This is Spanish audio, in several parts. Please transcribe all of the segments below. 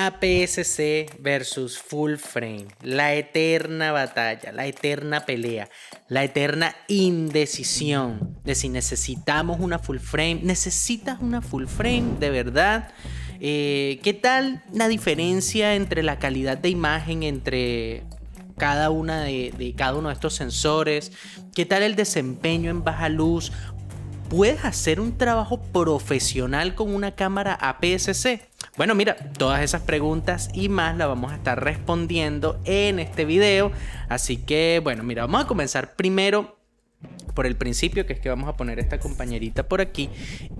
APS-C versus full frame, la eterna batalla, la eterna pelea, la eterna indecisión de si necesitamos una full frame. ¿Necesitas una full frame de verdad? ¿Qué tal la diferencia entre la calidad de imagen entre cada una de cada uno de estos sensores? ¿Qué tal el desempeño en baja luz? ¿Puedes hacer un trabajo profesional con una cámara APS-C? Bueno, mira, todas esas preguntas y más las vamos a estar respondiendo en este video. Así que, bueno, mira, vamos a comenzar primero por el principio, que es que vamos a poner esta compañerita por aquí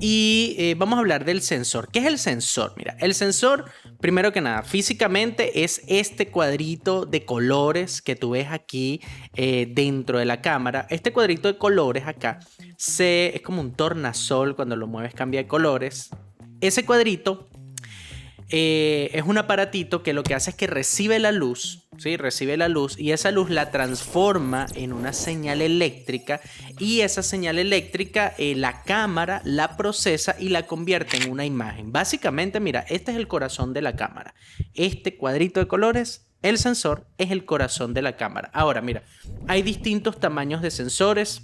y vamos a hablar del sensor. ¿Qué es el sensor? Mira, el sensor, primero que nada, físicamente es este cuadrito de colores que tú ves aquí dentro de la cámara. Este cuadrito de colores acá es como un tornasol, cuando lo mueves cambia de colores. Ese cuadrito es un aparatito que lo que hace es que recibe la luz, ¿sí? Recibe la luz y esa luz la transforma en una señal eléctrica y esa señal eléctrica la cámara la procesa y la convierte en una imagen. Básicamente, mira, este es el corazón de la cámara. Este cuadrito de colores, el sensor, es el corazón de la cámara. Ahora, mira, hay distintos tamaños de sensores.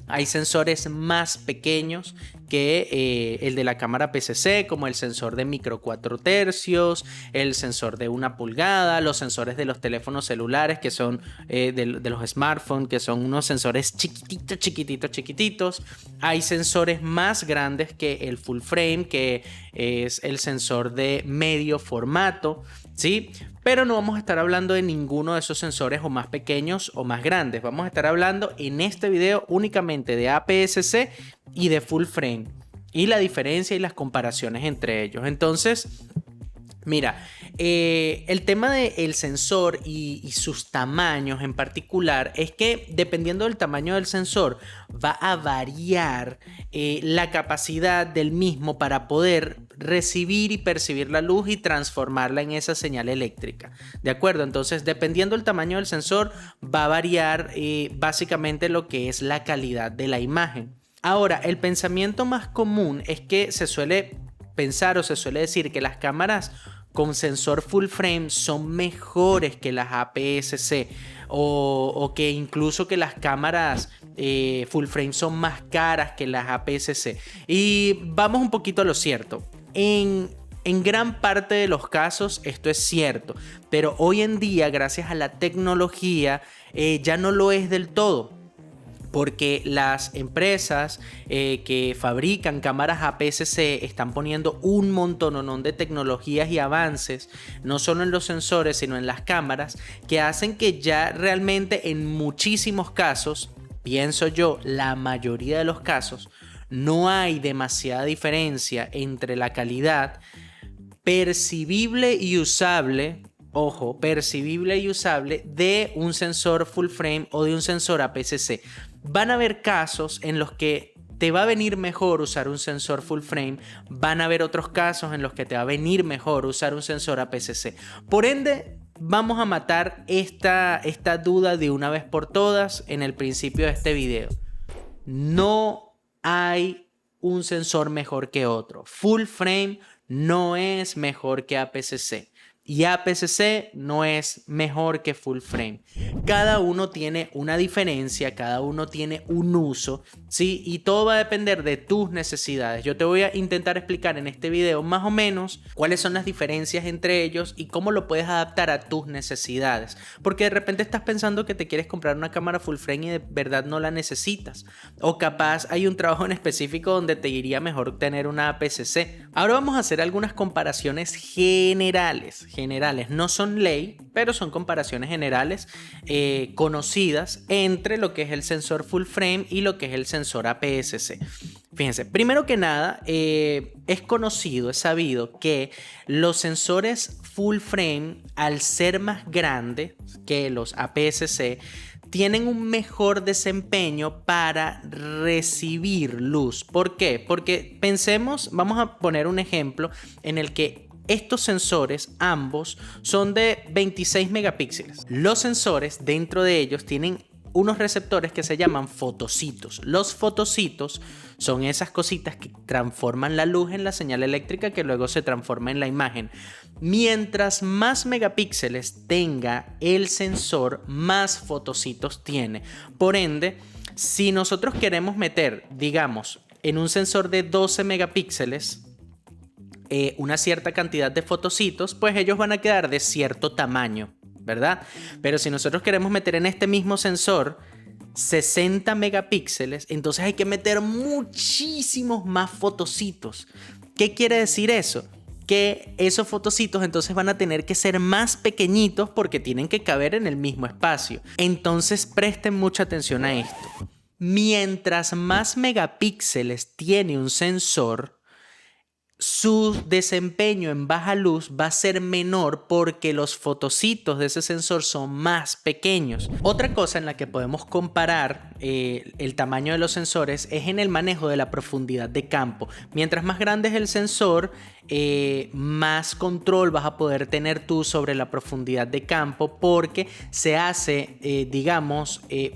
Hay sensores más pequeños que el de la cámara APS-C, como el sensor de micro 4 tercios, el sensor de 1 pulgada, los sensores de los teléfonos celulares que son de los smartphones, que son unos sensores chiquititos. Hay sensores más grandes que el full frame, que es el sensor de medio formato, ¿sí? Pero no vamos a estar hablando de ninguno de esos sensores o más pequeños o más grandes. Vamos a estar hablando en este video únicamente de APS-C y de full frame y la diferencia y las comparaciones entre ellos. Entonces, mira, el tema del sensor y sus tamaños en particular es que dependiendo del tamaño del sensor va a variar la capacidad del mismo para poder recibir y percibir la luz y transformarla en esa señal eléctrica, ¿de acuerdo? Entonces, dependiendo del tamaño del sensor va a variar básicamente lo que es la calidad de la imagen. Ahora, el pensamiento más común es que se suele pensar o se suele decir que las cámaras con sensor full frame son mejores que las APS-C o que incluso que las cámaras full frame son más caras que las APS-C. Y vamos un poquito a lo cierto. En gran parte de los casos esto es cierto, pero hoy en día, gracias a la tecnología, ya no lo es del todo. Porque las empresas que fabrican cámaras APS-C están poniendo un montononón de tecnologías y avances, no solo en los sensores, sino en las cámaras, que hacen que ya realmente en muchísimos casos, pienso yo, la mayoría de los casos, no hay demasiada diferencia entre la calidad percibible y usable. Ojo, percibible y usable de un sensor full frame o de un sensor APS-C. Van a haber casos en los que te va a venir mejor usar un sensor full frame, van a haber otros casos en los que te va a venir mejor usar un sensor APS-C. Por ende, vamos a matar esta duda de una vez por todas en el principio de este video. No hay un sensor mejor que otro. Full frame no es mejor que APS-C. Y APS-C no es mejor que full frame. Cada uno tiene una diferencia, cada uno tiene un uso, ¿sí? Y todo va a depender de tus necesidades. Yo te voy a intentar explicar en este video más o menos cuáles son las diferencias entre ellos y cómo lo puedes adaptar a tus necesidades. Porque de repente estás pensando que te quieres comprar una cámara full frame y de verdad no la necesitas. O capaz hay un trabajo en específico donde te iría mejor tener una APS-C. Ahora vamos a hacer algunas comparaciones generales, no son ley, pero son comparaciones generales conocidas entre lo que es el sensor full frame y lo que es el sensor APS-C. Fíjense, primero que nada, es conocido, es sabido que los sensores full frame, al ser más grandes que los APS-C, tienen un mejor desempeño para recibir luz. ¿Por qué? Porque pensemos, vamos a poner un ejemplo en el que estos sensores, ambos, son de 26 megapíxeles. Los sensores dentro de ellos tienen unos receptores que se llaman fotocitos. Los fotocitos son esas cositas que transforman la luz en la señal eléctrica que luego se transforma en la imagen. Mientras más megapíxeles tenga el sensor, más fotocitos tiene. Por ende, si nosotros queremos meter, digamos, en un sensor de 12 megapíxeles, una cierta cantidad de fotocitos, pues ellos van a quedar de cierto tamaño, ¿verdad? Pero si nosotros queremos meter en este mismo sensor 60 megapíxeles, entonces hay que meter muchísimos más fotocitos. ¿Qué quiere decir eso? Que esos fotocitos entonces van a tener que ser más pequeñitos porque tienen que caber en el mismo espacio. Entonces presten mucha atención a esto. Mientras más megapíxeles tiene un sensor, su desempeño en baja luz va a ser menor porque los fotocitos de ese sensor son más pequeños. Otra cosa en la que podemos comparar el tamaño de los sensores es en el manejo de la profundidad de campo. Mientras más grande es el sensor, más control vas a poder tener tú sobre la profundidad de campo porque se hace,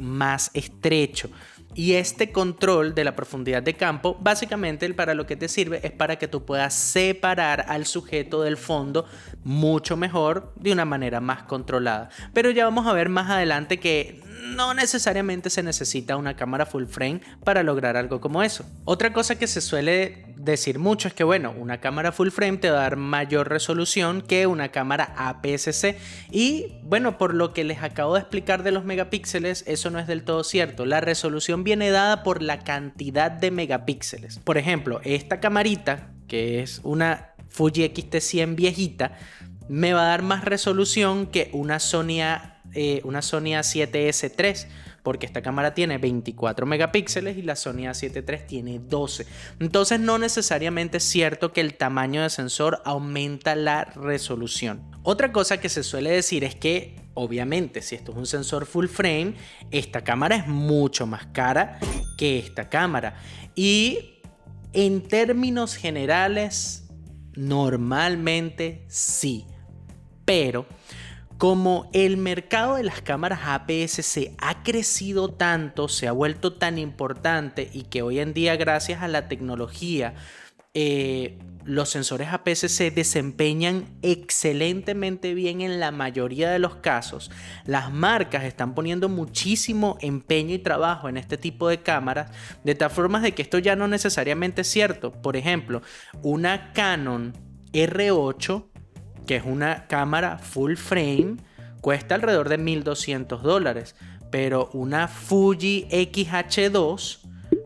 más estrecho. Y este control de la profundidad de campo, básicamente para lo que te sirve es para que tú puedas separar al sujeto del fondo mucho mejor, de una manera más controlada. Pero ya vamos a ver más adelante que no necesariamente se necesita una cámara full frame para lograr algo como eso. Otra cosa que se suele decir mucho es que, bueno, una cámara full frame te va a dar mayor resolución que una cámara APS-C. Y bueno, por lo que les acabo de explicar de los megapíxeles, eso no es del todo cierto. La resolución viene dada por la cantidad de megapíxeles. Por ejemplo, esta camarita, que es una Fuji X-T100 viejita, me va a dar más resolución que una Sony A7S III, porque esta cámara tiene 24 megapíxeles y la Sony A7 III tiene 12. Entonces no necesariamente es cierto que el tamaño de sensor aumenta la resolución. Otra cosa que se suele decir es que, obviamente, si esto es un sensor full frame, esta cámara es mucho más cara que esta cámara. Y en términos generales, normalmente sí. Pero como el mercado de las cámaras APS-C ha crecido tanto, se ha vuelto tan importante y que hoy en día, gracias a la tecnología, los sensores APS-C desempeñan excelentemente bien en la mayoría de los casos, las marcas están poniendo muchísimo empeño y trabajo en este tipo de cámaras, de tal forma de que esto ya no necesariamente es cierto. Por ejemplo, una Canon R8, que es una cámara full frame, cuesta alrededor de $1,200, pero una Fuji X-H2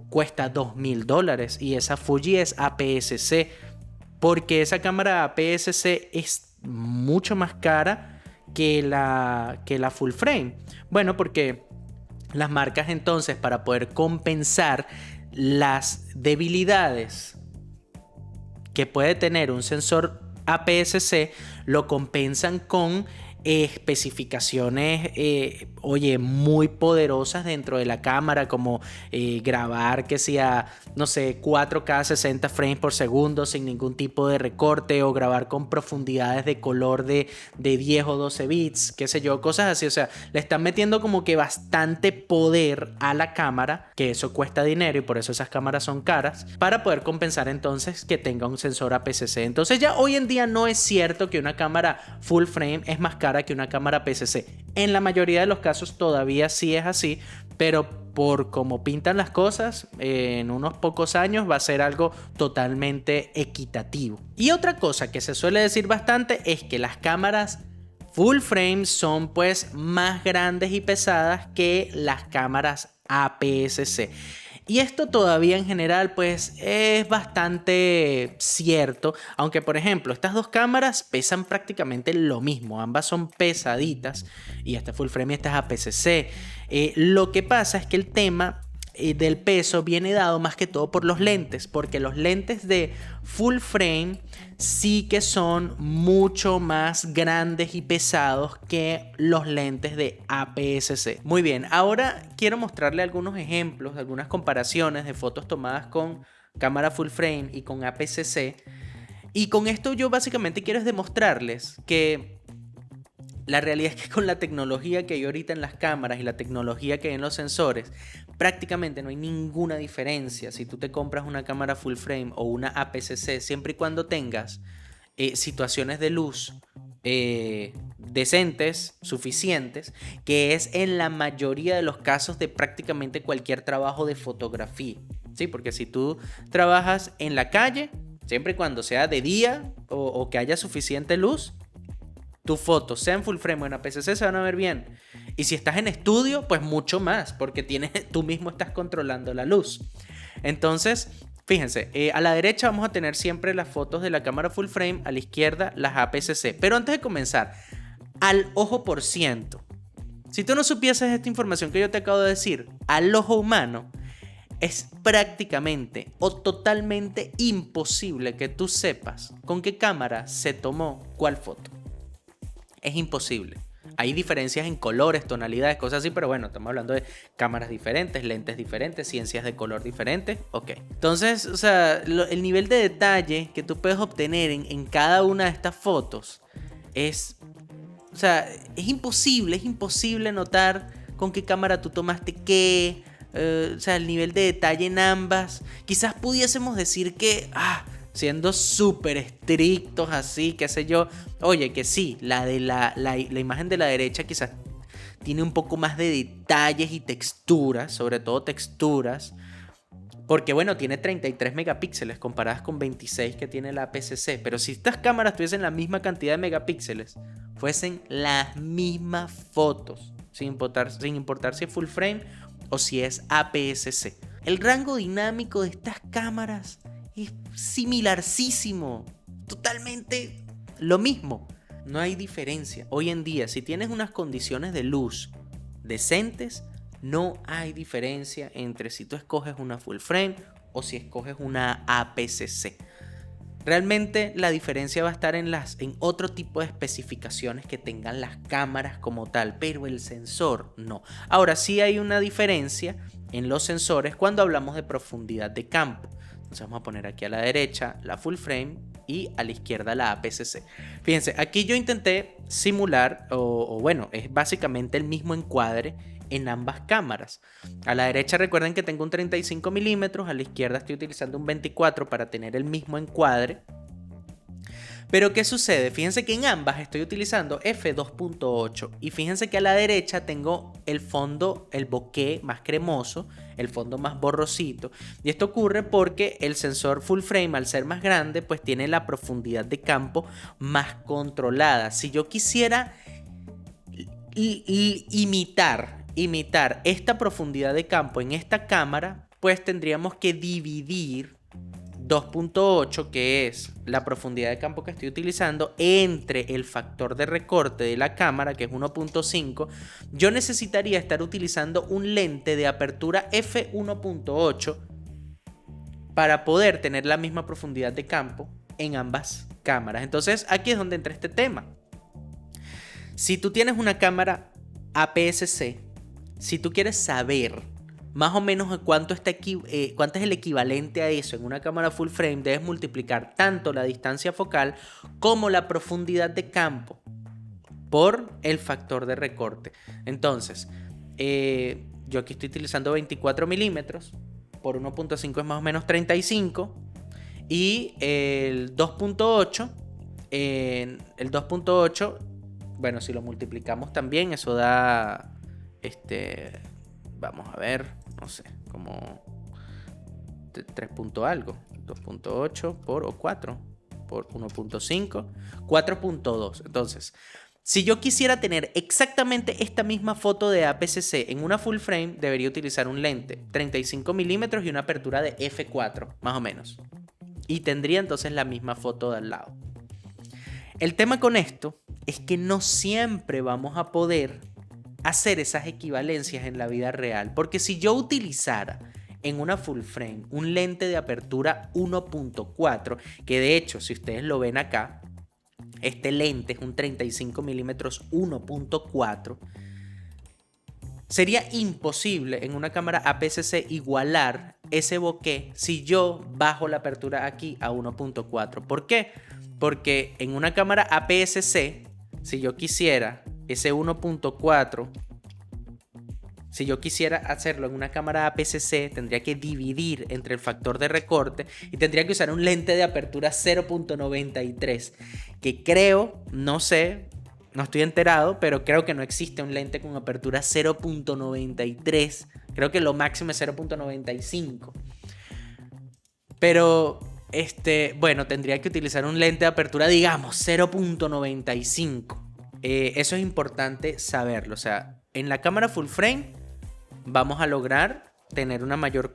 cuesta $2,000 y esa Fuji es APS-C, porque esa cámara APS-C es mucho más cara que la full frame. Bueno, porque las marcas entonces, para poder compensar las debilidades que puede tener un sensor APS-C, lo compensan con especificaciones muy poderosas dentro de la cámara, como grabar que sea, no sé, 4K 60 frames por segundo sin ningún tipo de recorte, o grabar con profundidades de color de 10 o 12 bits, qué sé yo, cosas así. O sea, le están metiendo como que bastante poder a la cámara, que eso cuesta dinero y por eso esas cámaras son caras, para poder compensar entonces que tenga un sensor APS-C. Entonces ya hoy en día no es cierto que una cámara full frame es más cara que una cámara APS-C. En la mayoría de los casos todavía sí es así, pero por cómo pintan las cosas, en unos pocos años va a ser algo totalmente equitativo. Y otra cosa que se suele decir bastante es que las cámaras full frame son pues más grandes y pesadas que las cámaras APS-C. Y esto todavía en general pues es bastante cierto, aunque por ejemplo estas dos cámaras pesan prácticamente lo mismo, ambas son pesaditas, y esta full frame y esta es APS-C. Lo que pasa es que el tema del peso viene dado más que todo por los lentes, porque los lentes de full frame sí que son mucho más grandes y pesados que los lentes de APS-C. Muy bien, ahora quiero mostrarle algunos ejemplos, algunas comparaciones de fotos tomadas con cámara full frame y con APS-C. Y con esto yo básicamente quiero demostrarles que la realidad es que con la tecnología que hay ahorita en las cámaras y la tecnología que hay en los sensores, prácticamente no hay ninguna diferencia si tú te compras una cámara full frame o una APS-C, siempre y cuando tengas situaciones de luz decentes, suficientes, que es en la mayoría de los casos de prácticamente cualquier trabajo de fotografía, ¿sí? Porque si tú trabajas en la calle, siempre y cuando sea de día o que haya suficiente luz, tus fotos, sean full frame o en APS-C, se van a ver bien. Y si estás en estudio, pues mucho más, porque tú mismo estás controlando la luz. Entonces, fíjense, a la derecha vamos a tener siempre las fotos de la cámara full frame, a la izquierda las APS-C. Pero antes de comenzar, al ojo por ciento. Si tú no supieses esta información que yo te acabo de decir, al ojo humano, es prácticamente o totalmente imposible que tú sepas con qué cámara se tomó cuál foto. Es imposible. Hay diferencias en colores, tonalidades, cosas así, pero bueno, estamos hablando de cámaras diferentes, lentes diferentes, ciencias de color diferentes. Ok. Entonces, o sea, el nivel de detalle que tú puedes obtener en cada una de estas fotos es... O sea, es imposible notar con qué cámara tú tomaste qué. O sea, el nivel de detalle en ambas. Quizás pudiésemos decir que... siendo súper estrictos así, qué sé yo. Oye, que sí, la imagen de la derecha quizás tiene un poco más de detalles y texturas, sobre todo texturas. Porque bueno, tiene 33 megapíxeles comparadas con 26 que tiene la APS-C. Pero si estas cámaras tuviesen la misma cantidad de megapíxeles, fuesen las mismas fotos, sin importar si es full frame o si es APS-C. El rango dinámico de estas cámaras es similarcísimo, totalmente lo mismo. No hay diferencia. Hoy en día, si tienes unas condiciones de luz decentes, no hay diferencia entre si tú escoges una full frame o si escoges una APS-C. Realmente la diferencia va a estar en otro tipo de especificaciones que tengan las cámaras como tal, pero el sensor no. Ahora sí hay una diferencia en los sensores cuando hablamos de profundidad de campo. Entonces vamos a poner aquí a la derecha la full frame y a la izquierda la APS-C. Fíjense, aquí yo intenté simular, bueno, es básicamente el mismo encuadre en ambas cámaras. A la derecha recuerden que tengo un 35 milímetros, a la izquierda estoy utilizando un 24 para tener el mismo encuadre. Pero ¿qué sucede? Fíjense que en ambas estoy utilizando f2.8 y fíjense que a la derecha tengo el fondo, el bokeh más cremoso, el fondo más borrosito. Y esto ocurre porque el sensor full frame, al ser más grande, pues tiene la profundidad de campo más controlada. Si yo quisiera imitar esta profundidad de campo en esta cámara, pues tendríamos que dividir 2.8, que es la profundidad de campo que estoy utilizando, entre el factor de recorte de la cámara, que es 1.5. Yo necesitaría estar utilizando un lente de apertura f1.8 para poder tener la misma profundidad de campo en ambas cámaras. Entonces aquí es donde entra este tema. Si tú tienes una cámara APS-C, si tú quieres saber más o menos cuánto es el equivalente a eso en una cámara full frame, debes multiplicar tanto la distancia focal como la profundidad de campo por el factor de recorte. Entonces, yo aquí estoy utilizando 24 milímetros, por 1.5 es más o menos 35, y el 2.8, bueno, si lo multiplicamos también, eso da, vamos a ver, no sé, como 3 punto algo, 2.8 por 4 por 1.5, 4.2. Entonces, si yo quisiera tener exactamente esta misma foto de APS-C en una full frame, debería utilizar un lente 35 milímetros y una apertura de f4, más o menos. Y tendría entonces la misma foto de al lado. El tema con esto es que no siempre vamos a poder hacer esas equivalencias en la vida real, porque si yo utilizara en una full frame un lente de apertura 1.4, que de hecho si ustedes lo ven acá, este lente es un 35 milímetros 1.4, sería imposible en una cámara APS-C igualar ese bokeh si yo bajo la apertura aquí a 1.4. ¿Por qué? Porque en una cámara APS-C, si yo quisiera ese 1.4, si yo quisiera hacerlo en una cámara APS-C, tendría que dividir entre el factor de recorte y tendría que usar un lente de apertura 0.93, que creo, no sé, no estoy enterado, pero creo que no existe un lente con apertura 0.93. Creo que lo máximo es 0.95. Pero, bueno, tendría que utilizar un lente de apertura, digamos, 0.95. Eso es importante saberlo. O sea, en la cámara full frame vamos a lograr tener un mayor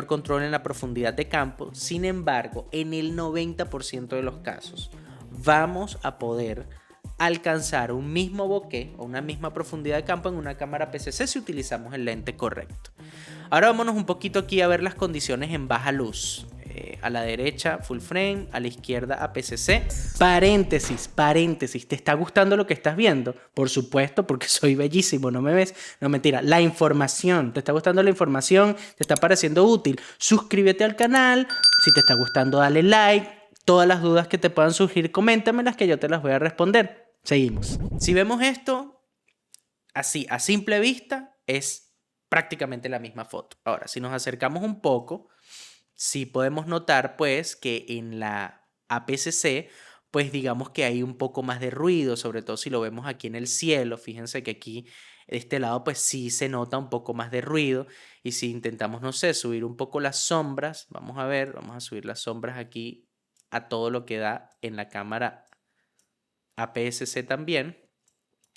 control en la profundidad de campo. Sin embargo, en el 90% de los casos vamos a poder alcanzar un mismo bokeh o una misma profundidad de campo en una cámara APS-C si utilizamos el lente correcto. Ahora vámonos un poquito aquí a ver las condiciones en baja luz. A la derecha full frame, a la izquierda APS-C. Paréntesis, ¿te está gustando lo que estás viendo? Por supuesto, porque soy bellísimo, ¿no me ves? No, mentira, la información, ¿te está gustando la información? ¿Te está pareciendo útil? Suscríbete al canal, si te está gustando dale like, todas las dudas que te puedan surgir, coméntamelas que yo te las voy a responder. Seguimos. Si vemos esto, así, a simple vista, es prácticamente la misma foto. Ahora, si nos acercamos un poco, sí podemos notar pues que en la APS-C pues digamos que hay un poco más de ruido, sobre todo si lo vemos aquí en el cielo. Fíjense que aquí de este lado pues sí se nota un poco más de ruido, y si intentamos, no sé, subir un poco las sombras, vamos a ver, vamos a subir las sombras aquí a todo lo que da en la cámara APS-C también.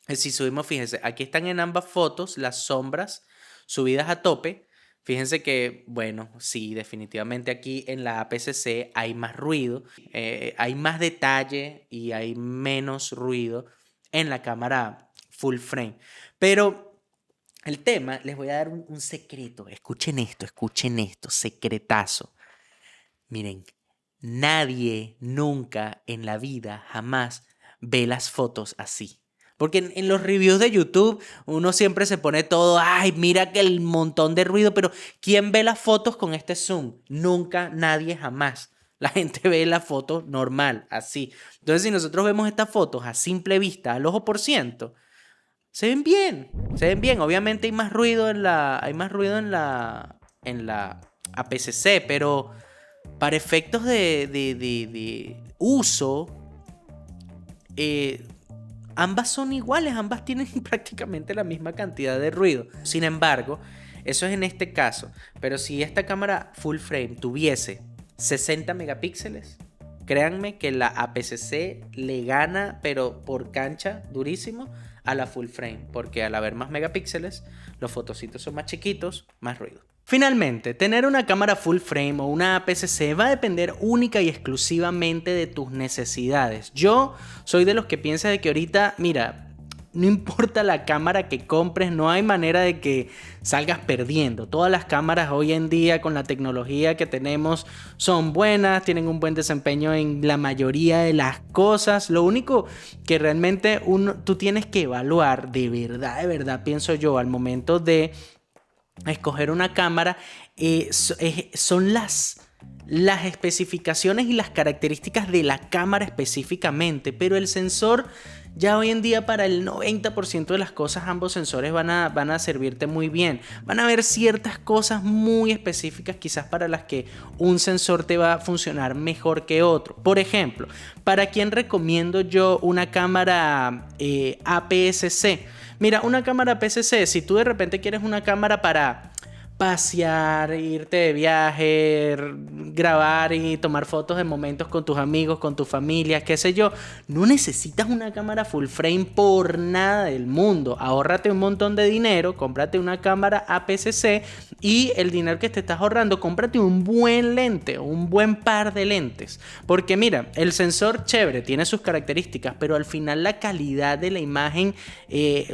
Si subimos, fíjense, aquí están en ambas fotos las sombras subidas a tope. Fíjense que, bueno, sí, definitivamente aquí en la APS-C hay más ruido, hay más detalle y hay menos ruido en la cámara full frame. Pero el tema, les voy a dar un secreto. Escuchen esto, secretazo. Miren, nadie nunca en la vida jamás ve las fotos así. Porque en los reviews de YouTube uno siempre se pone todo, ay, mira que el montón de ruido, pero ¿quién ve las fotos con este zoom? Nunca, nadie, jamás. La gente ve la foto normal, así. Entonces, si nosotros vemos estas fotos a simple vista, al ojo por ciento, se ven bien, Obviamente hay más ruido en la APS-C, pero para efectos de uso, ambas son iguales, ambas tienen prácticamente la misma cantidad de ruido. Sin embargo, eso es en este caso. Pero si esta cámara full frame tuviese 60 megapíxeles, créanme que la APS-C le gana, pero por cancha, durísimo, a la full frame. Porque al haber más megapíxeles, los fotocitos son más chiquitos, más ruido. Finalmente, tener una cámara full frame o una APS-C va a depender única y exclusivamente de tus necesidades. Yo soy de los que piensa de que ahorita, mira, no importa la cámara que compres, no hay manera de que salgas perdiendo. Todas las cámaras hoy en día con la tecnología que tenemos son buenas, tienen un buen desempeño en la mayoría de las cosas. Lo único que realmente tú tienes que evaluar de verdad, pienso yo, al momento de escoger una cámara, son las especificaciones y las características de la cámara específicamente, pero el sensor ya hoy en día para el 90% de las cosas ambos sensores van a servirte muy bien. Van a haber ciertas cosas muy específicas quizás para las que un sensor te va a funcionar mejor que otro. Por ejemplo, ¿para quién recomiendo yo una cámara APS-C? Mira, una cámara APS-C, si tú de repente quieres una cámara para pasear, irte de viaje, grabar y tomar fotos de momentos con tus amigos, con tu familia, qué sé yo, no necesitas una cámara full frame por nada del mundo. Ahórrate un montón de dinero, cómprate una cámara APS-C y el dinero que te estás ahorrando, cómprate un buen lente, un buen par de lentes. Porque mira, el sensor chévere, tiene sus características, pero al final la calidad de la imagen,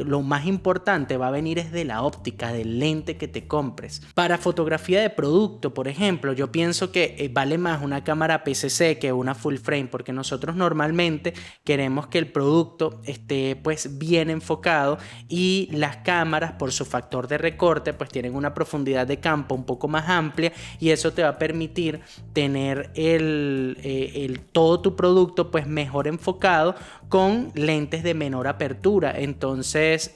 lo más importante va a venir es de la óptica, del lente que te compres. amplia. Para fotografía de producto, por ejemplo, yo pienso que vale más una cámara PCC que una full frame, porque nosotros normalmente queremos que el producto esté pues bien enfocado, y las cámaras por su factor de recorte pues tienen una profundidad de campo un poco más amplia, y eso te va a permitir tener todo tu producto pues mejor enfocado con lentes de menor apertura. Entonces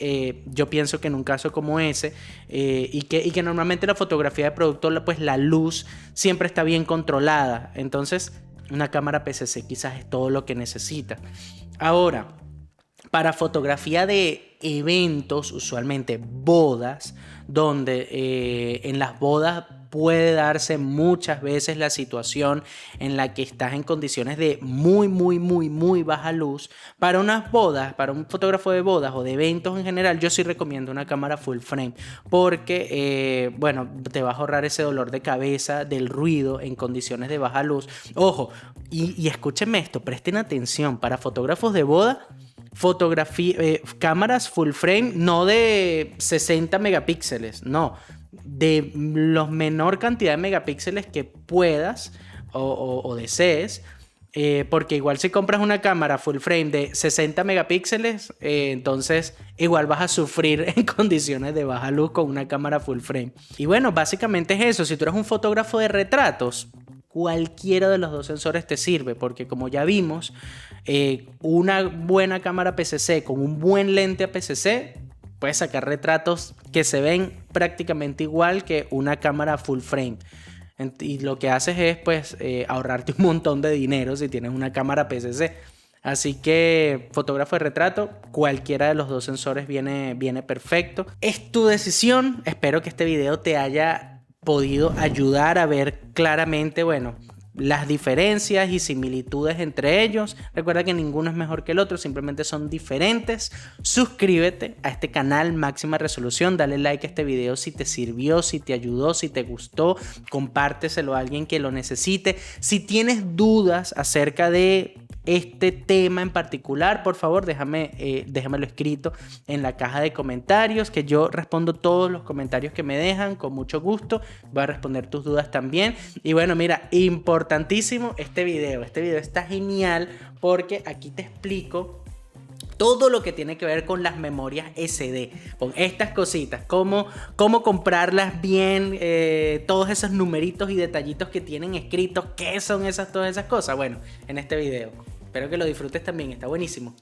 yo pienso que en un caso como ese y que normalmente la fotografía de producto pues la luz siempre está bien controlada, entonces una cámara PCC quizás es todo lo que necesita. Ahora, para fotografía de eventos, usualmente bodas, donde en las bodas puede darse muchas veces la situación en la que estás en condiciones de muy baja luz. Para unas bodas, para un fotógrafo de bodas o de eventos en general, yo sí recomiendo una cámara full frame, porque bueno, te vas a ahorrar ese dolor de cabeza del ruido en condiciones de baja luz. Ojo, y escúchenme esto, presten atención, para fotógrafos de boda, cámaras full frame no de 60 megapíxeles, no, de los menor cantidad de megapíxeles que puedas o desees, porque igual si compras una cámara full frame de 60 megapíxeles, entonces igual vas a sufrir en condiciones de baja luz con una cámara full frame. Y bueno, básicamente es eso. Si tú eres un fotógrafo de retratos, cualquiera de los dos sensores te sirve, porque como ya vimos, una buena cámara PCC con un buen lente APS-C puedes sacar retratos que se ven prácticamente igual que una cámara full frame. Y lo que haces es pues ahorrarte un montón de dinero si tienes una cámara PCC. Así que fotógrafo de retrato, cualquiera de los dos sensores viene perfecto. Es tu decisión. Espero que este video te haya podido ayudar a ver claramente, bueno, las diferencias y similitudes entre ellos. Recuerda que ninguno es mejor que el otro, simplemente son diferentes. Suscríbete a este canal Máxima Resolución, dale like a este video si te sirvió, si te ayudó, si te gustó, compárteselo a alguien que lo necesite. Si tienes dudas acerca de este tema en particular, por favor déjamelo escrito en la caja de comentarios, que yo respondo todos los comentarios que me dejan con mucho gusto. Voy a responder tus dudas también. Y bueno, mira, importantísimo este video está genial, porque aquí te explico todo lo que tiene que ver con las memorias SD, con estas cositas, cómo comprarlas bien, todos esos numeritos y detallitos que tienen escritos, qué son todas esas cosas. Bueno, en este video espero que lo disfrutes también, está buenísimo.